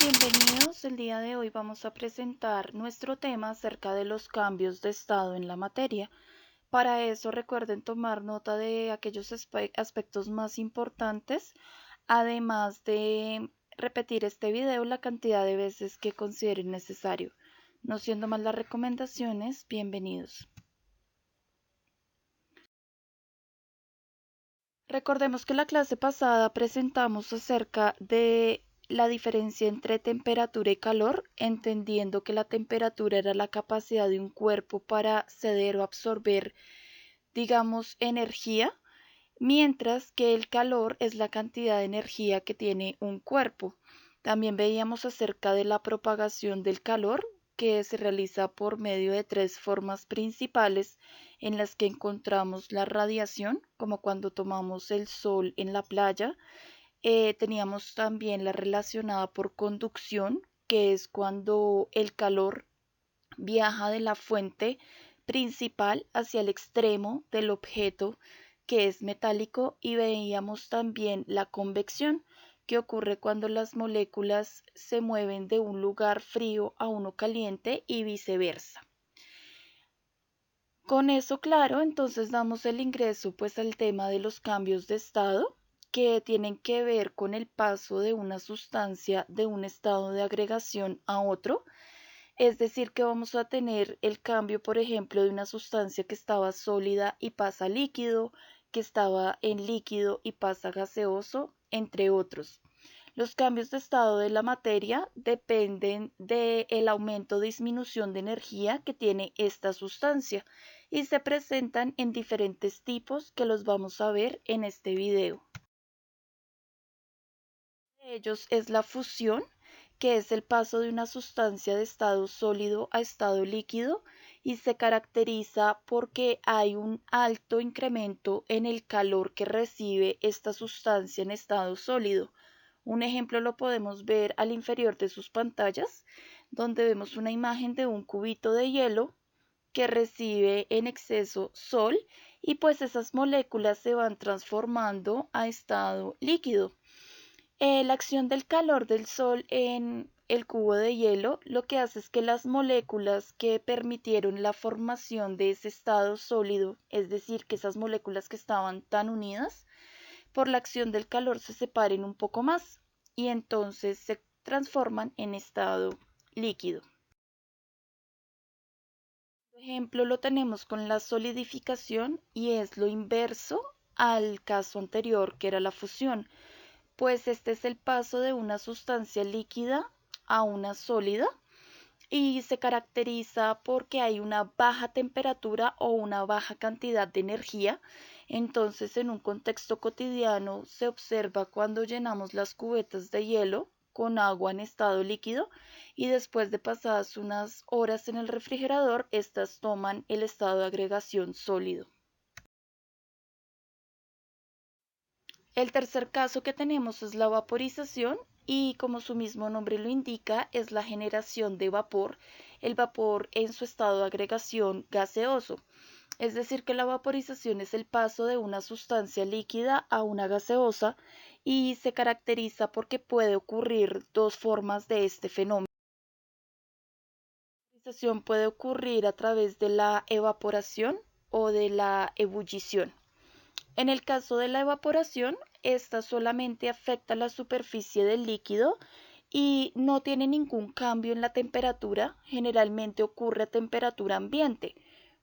Bienvenidos. El día de hoy vamos a presentar nuestro tema acerca de los cambios de estado en la materia. Para eso recuerden tomar nota de aquellos aspectos más importantes, además de repetir este video la cantidad de veces que consideren necesario. No siendo más las recomendaciones, bienvenidos. Recordemos que la clase pasada presentamos acerca de la diferencia entre temperatura y calor, entendiendo que la temperatura era la capacidad de un cuerpo para ceder o absorber, digamos, energía, mientras que el calor es la cantidad de energía que tiene un cuerpo. También veíamos acerca de la propagación del calor, que se realiza por medio de tres formas principales en las que encontramos la radiación, como cuando tomamos el sol en la playa. Teníamos también la relacionada por conducción, que es cuando el calor viaja de la fuente principal hacia el extremo del objeto que es metálico, y veíamos también la convección, que ocurre cuando las moléculas se mueven de un lugar frío a uno caliente y viceversa. Con eso claro, entonces damos el ingreso pues al tema de los cambios de estado, que tienen que ver con el paso de una sustancia de un estado de agregación a otro. Es decir, que vamos a tener el cambio, por ejemplo, de una sustancia que estaba sólida y pasa a líquido, que estaba en líquido y pasa a gaseoso, entre otros. Los cambios de estado de la materia dependen del aumento o disminución de energía que tiene esta sustancia y se presentan en diferentes tipos que los vamos a ver en este video. Uno de ellos es la fusión, que es el paso de una sustancia de estado sólido a estado líquido y se caracteriza porque hay un alto incremento en el calor que recibe esta sustancia en estado sólido. Un ejemplo lo podemos ver al inferior de sus pantallas, donde vemos una imagen de un cubito de hielo que recibe en exceso sol, y pues esas moléculas se van transformando a estado líquido. La acción del calor del sol en el cubo de hielo lo que hace es que las moléculas que permitieron la formación de ese estado sólido, es decir, que esas moléculas que estaban tan unidas, por la acción del calor se separen un poco más y entonces se transforman en estado líquido. Por ejemplo, lo tenemos con la solidificación y es lo inverso al caso anterior, que era la fusión, pues este es el paso de una sustancia líquida a una sólida y se caracteriza porque hay una baja temperatura o una baja cantidad de energía. Entonces, en un contexto cotidiano se observa cuando llenamos las cubetas de hielo con agua en estado líquido y después de pasadas unas horas en el refrigerador, estas toman el estado de agregación sólido. El tercer caso que tenemos es la vaporización y, como su mismo nombre lo indica, es la generación de vapor, el vapor en su estado de agregación gaseoso. Es decir, que la vaporización es el paso de una sustancia líquida a una gaseosa y se caracteriza porque puede ocurrir dos formas de este fenómeno. La vaporización puede ocurrir a través de la evaporación o de la ebullición. En el caso de la evaporación, esta solamente afecta la superficie del líquido y no tiene ningún cambio en la temperatura, generalmente ocurre a temperatura ambiente.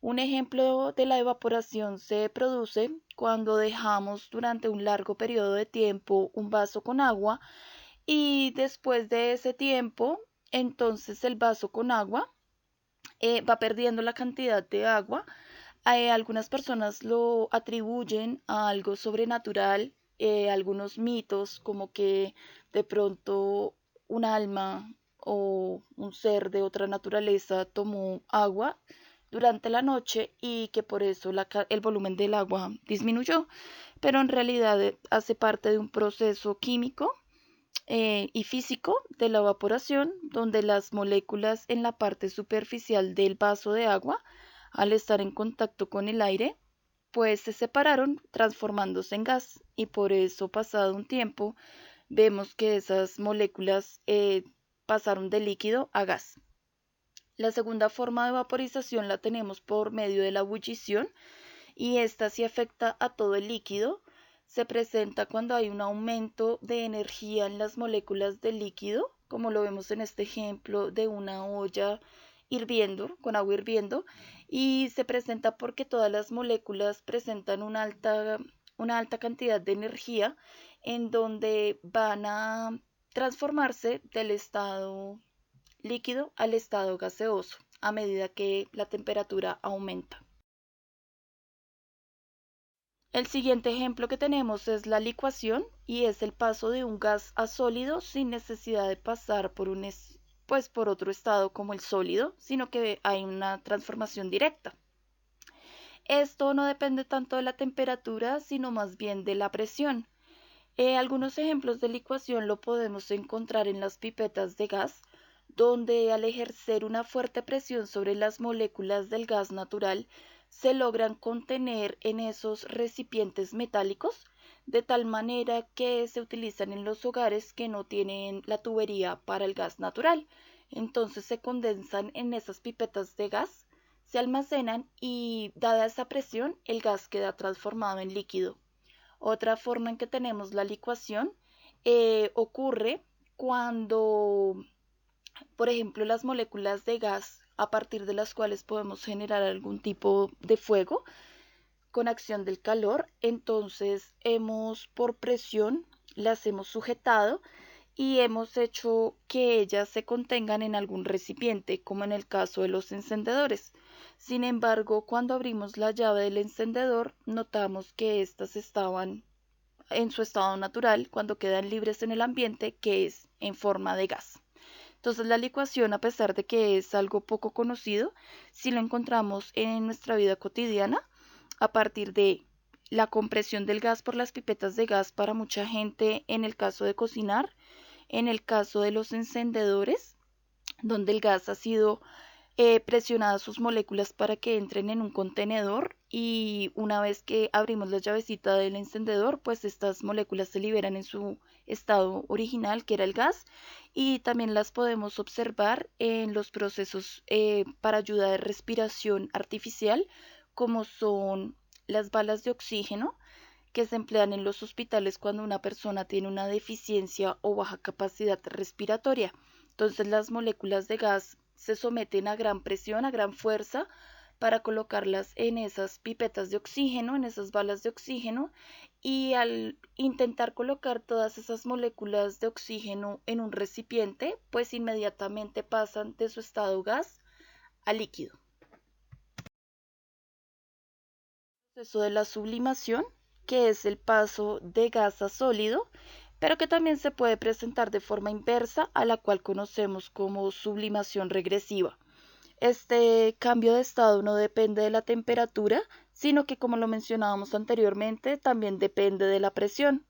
Un ejemplo de la evaporación se produce cuando dejamos durante un largo periodo de tiempo un vaso con agua y después de ese tiempo, entonces el vaso con agua va perdiendo la cantidad de agua. Algunas personas lo atribuyen a algo sobrenatural, algunos mitos como que de pronto un alma o un ser de otra naturaleza tomó agua durante la noche y que por eso el volumen del agua disminuyó, pero en realidad hace parte de un proceso químico y físico de la evaporación, donde las moléculas en la parte superficial del vaso de agua, al estar en contacto con el aire, pues se separaron transformándose en gas, y por eso pasado un tiempo vemos que esas moléculas pasaron de líquido a gas. La segunda forma de vaporización la tenemos por medio de la ebullición y esta sí afecta a todo el líquido. Se presenta cuando hay un aumento de energía en las moléculas del líquido, como lo vemos en este ejemplo de una olla hirviendo, con agua hirviendo, y se presenta porque todas las moléculas presentan una alta cantidad de energía en donde van a transformarse del estado líquido al estado gaseoso a medida que la temperatura aumenta. El siguiente ejemplo que tenemos es la licuación y es el paso de un gas a sólido sin necesidad de pasar por otro estado como el sólido, sino que hay una transformación directa. Esto no depende tanto de la temperatura, sino más bien de la presión. Algunos ejemplos de licuación lo podemos encontrar en las pipetas de gas, donde al ejercer una fuerte presión sobre las moléculas del gas natural, se logran contener en esos recipientes metálicos, de tal manera que se utilizan en los hogares que no tienen la tubería para el gas natural. Entonces se condensan en esas pipetas de gas, se almacenan y dada esa presión, el gas queda transformado en líquido. Otra forma en que tenemos la licuación ocurre cuando, por ejemplo, las moléculas de gas a partir de las cuales podemos generar algún tipo de fuego con acción del calor, entonces por presión las hemos sujetado y hemos hecho que ellas se contengan en algún recipiente, como en el caso de los encendedores. Sin embargo, cuando abrimos la llave del encendedor, notamos que éstas estaban en su estado natural cuando quedan libres en el ambiente, que es en forma de gas. Entonces la licuación, a pesar de que es algo poco conocido, sí lo encontramos en nuestra vida cotidiana a partir de la compresión del gas por las pipetas de gas para mucha gente en el caso de cocinar, en el caso de los encendedores, donde el gas ha sido presionadas sus moléculas para que entren en un contenedor y una vez que abrimos la llavecita del encendedor, pues estas moléculas se liberan en su estado original, que era el gas, y también las podemos observar en los procesos para ayuda de respiración artificial, como son las balas de oxígeno que se emplean en los hospitales cuando una persona tiene una deficiencia o baja capacidad respiratoria. Entonces las moléculas de gas se someten a gran presión, a gran fuerza, para colocarlas en esas pipetas de oxígeno, en esas balas de oxígeno, y al intentar colocar todas esas moléculas de oxígeno en un recipiente, pues inmediatamente pasan de su estado gas a líquido. El proceso de la sublimación, que es el paso de gas a sólido, pero que también se puede presentar de forma inversa, a la cual conocemos como sublimación regresiva. Este cambio de estado no depende de la temperatura, sino que, como lo mencionábamos anteriormente, también depende de la presión.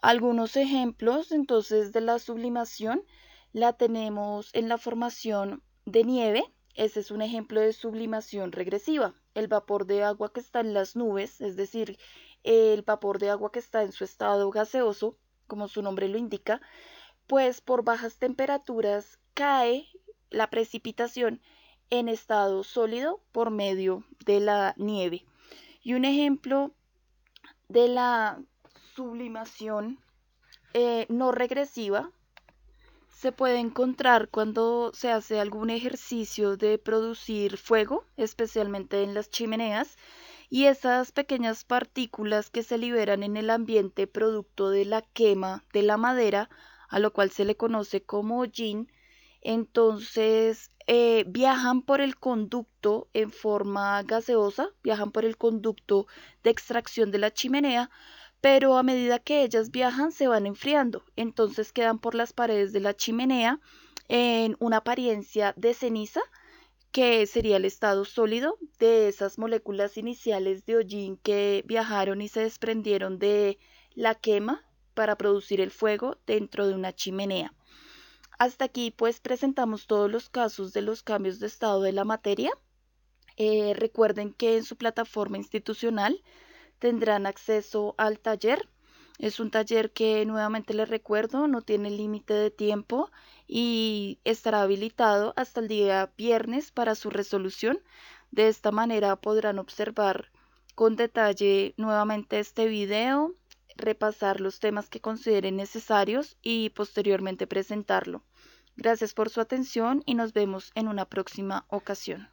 Algunos ejemplos entonces de la sublimación la tenemos en la formación de nieve. Ese es un ejemplo de sublimación regresiva. El vapor de agua que está en las nubes, es decir, el vapor de agua que está en su estado gaseoso, como su nombre lo indica, pues por bajas temperaturas cae la precipitación en estado sólido por medio de la nieve. Y un ejemplo de la sublimación no regresiva se puede encontrar cuando se hace algún ejercicio de producir fuego, especialmente en las chimeneas, y esas pequeñas partículas que se liberan en el ambiente producto de la quema de la madera, a lo cual se le conoce como hollín, entonces viajan por el conducto en forma gaseosa, viajan por el conducto de extracción de la chimenea, pero a medida que ellas viajan se van enfriando, entonces quedan por las paredes de la chimenea en una apariencia de ceniza, que sería el estado sólido de esas moléculas iniciales de hollín que viajaron y se desprendieron de la quema para producir el fuego dentro de una chimenea. Hasta aquí pues presentamos todos los casos de los cambios de estado de la materia. Recuerden que en su plataforma institucional tendrán acceso al taller Es un taller que nuevamente les recuerdo, no tiene límite de tiempo y estará habilitado hasta el día viernes para su resolución. De esta manera podrán observar con detalle nuevamente este video, repasar los temas que consideren necesarios y posteriormente presentarlo. Gracias por su atención y nos vemos en una próxima ocasión.